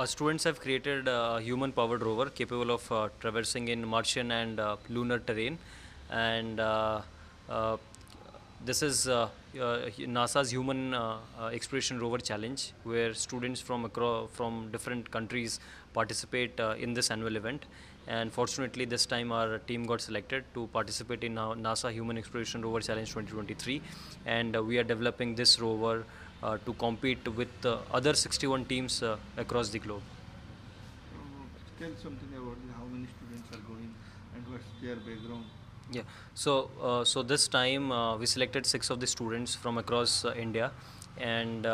our students have created a human-powered rover capable of traversing in Martian and lunar terrain, and this is NASA's Human Exploration Rover Challenge, where students from different countries participate in this annual event. And fortunately, this time our team got selected to participate in NASA Human Exploration Rover Challenge 2023, and we are developing this rover to compete with other 61 teams across the globe. Tell something about how many students are going and what's their background. Yeah, so this time we selected 6 of the students from across India, and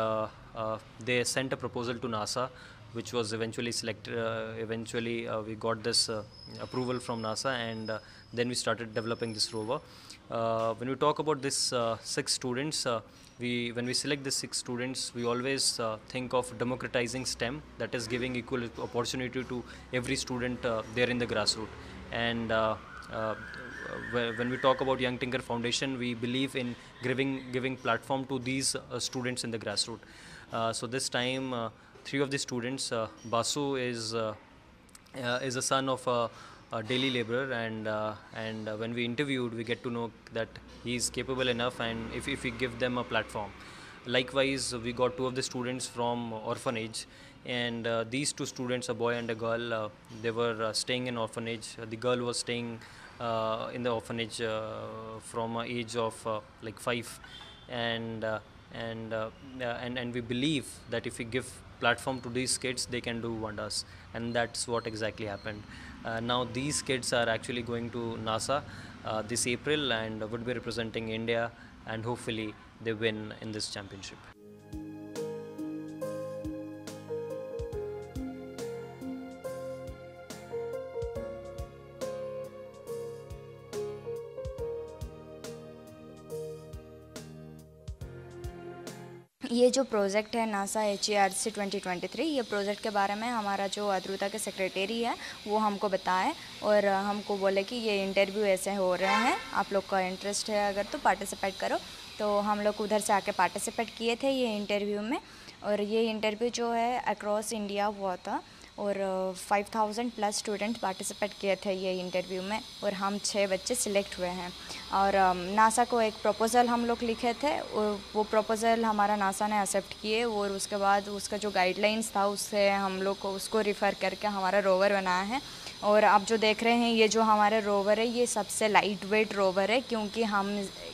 they sent a proposal to NASA, which was eventually selected. Eventually, we got this approval from NASA, and then we started developing this rover. When we talk about this 6 students, when we select the 6 students, we always think of democratizing STEM, that is giving equal opportunity to every student there in the grassroots. And when we talk about Young Tinker Foundation, we believe in giving platform to these students in the grassroots. So this time, 3 of the students, Basu is a son of a daily laborer, and when we interviewed, we get to know that he is capable enough, and if we give them a platform. Likewise, we got 2 of the students from orphanage, and these 2 students, a boy and a girl, they were staying in orphanage. The girl was staying in the orphanage from an age of like 5, and we believe that if we give platform to these kids, they can do wonders, and that's what exactly happened. Now these kids are actually going to NASA this April and would be representing India, and hopefully they win in this championship. ये जो project है NASA HERC 2023, ये project के बारे में हमारा जो अद्रुता के सेक्रेटरी है वो हमको बताए, और हमको बोले कि ये इंटरव्यू ऐसे हो रहे हैं, आप लोग का इंटरेस्ट है अगर तो पार्टिसिपेट करो। तो हम लोग उधर से आके पार्टिसिपेट किए थे ये इंटरव्यू में, और ये इंटरव्यू जो है अक्रॉस इंडिया हुआ था, और 5000 प्लस स्टूडेंट पार्टिसिपेट किए थे ये इंटरव्यू में, और हम 6 बच्चे सिलेक्ट हुए हैं। और नासा को एक प्रपोज़ल हम लोग लिखे थे, और वो प्रपोज़ल हमारा नासा ने एक्सेप्ट किए, और उसके बाद उसका जो गाइडलाइंस था उससे हम लोग को उसको रिफ़र करके हमारा रोवर बनाया है। और आप जो देख रहे हैं ये जो हमारे रोवर है, ये सबसे लाइट वेट रोवर है, क्योंकि हम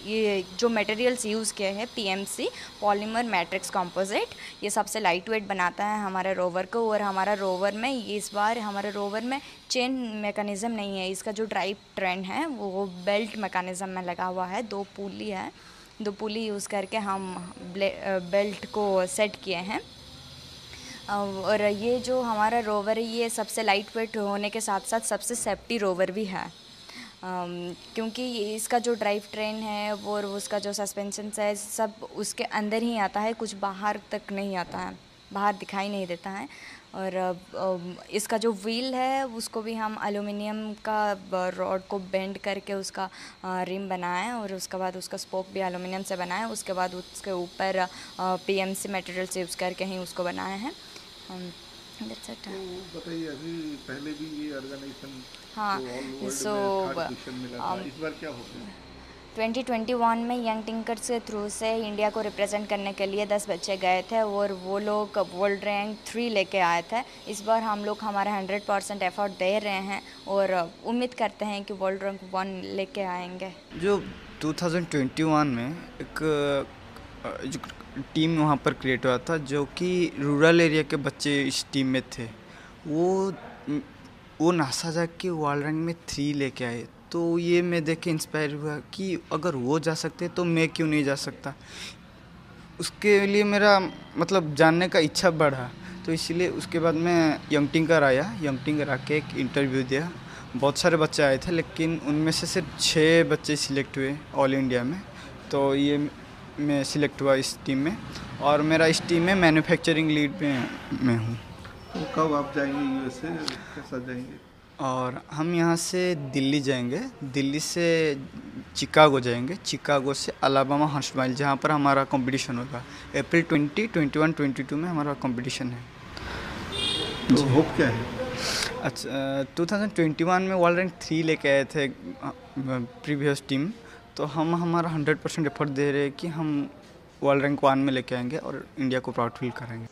ये जो मटेरियल्स यूज़ किए हैं PMC पॉलीमर मैट्रिक्स कंपोजिट, ये सबसे लाइट वेट बनाता है हमारे रोवर को। और हमारा रोवर में इस बार हमारे रोवर में चेन मैकेनिज़्म नहीं है, इसका जो ड्राइव ट्रेन है वो बेल्ट मैकेनिज़्म में लगा हुआ है। 2 पुली है, 2 पुली यूज़ करके हम बेल्ट को सेट किए हैं। और ये जो हमारा रोवर है ये सबसे लाइट वेट होने के साथ साथ सबसे सेफ्टी रोवर भी है, क्योंकि इसका जो ड्राइव ट्रेन है वो और उसका जो सस्पेंशन है सब उसके अंदर ही आता है, कुछ बाहर तक नहीं आता है, बाहर दिखाई नहीं देता है। और इसका जो व्हील है उसको भी हम एल्युमिनियम का रॉड को बेंड करके उसका रिम बनाए, और उसके बाद उसका स्पोक भी एल्युमिनियम से बनाए, उसके बाद उसके ऊपर PMC मटेरियल्स यूज़ करके ही उसको बनाए हैं। तो बताइए, अभी पहले भी ये ऑर्गेनाइजेशन हाँ, सो इस बार क्या होगा? 2021 में यंग टिंकर्स के थ्रू से इंडिया को रिप्रेजेंट करने के लिए 10 बच्चे गए थे, और वो लोग वर्ल्ड रैंक 3 लेके आए थे। इस बार हम लोग हमारा 100% एफर्ट दे रहे हैं, और उम्मीद करते हैं कि वर्ल्ड रैंक 1 लेके आएंगे। जो 2021 में एक जो टीम वहाँ पर क्रिएट हुआ था, जो कि रूरल एरिया के बच्चे इस टीम में थे, वो नासा जाके वर्ल्ड रैंक में 3 लेके आए। तो ये मैं देख के इंस्पायर हुआ कि अगर वो जा सकते तो मैं क्यों नहीं जा सकता। उसके लिए मेरा मतलब जानने का इच्छा बढ़ा, तो इसलिए उसके बाद मैं यंग टिंकर आया। यंग टिंकर आके एक इंटरव्यू दिया, बहुत सारे बच्चे आए थे, लेकिन उनमें से सिर्फ 6 बच्चे सिलेक्ट हुए ऑल इंडिया में। तो ये मैं सिलेक्ट हुआ इस टीम में, और मेरा इस टीम में मैन्युफैक्चरिंग लीड में मैं हूँ। तो कब आप जाएंगे USA, कैसा जाएंगे? और हम यहाँ से दिल्ली जाएंगे, दिल्ली से चिकागो जाएंगे, चिकागो से अलाबामा हंटसवाइल, जहाँ पर हमारा कंपटीशन होगा। अप्रैल 20, 21, 22 में हमारा कंपटीशन है। तो होप क्या है? अच्छा, 2021 में वर्ल्ड रैंक 3 लेके आए थे प्रीवियस टीम, तो हम हमारा 100% एफर्ट दे रहे हैं कि हम वर्ल्ड रैंक 1 में लेके आएंगे और इंडिया को प्राउड फील कराएंगे।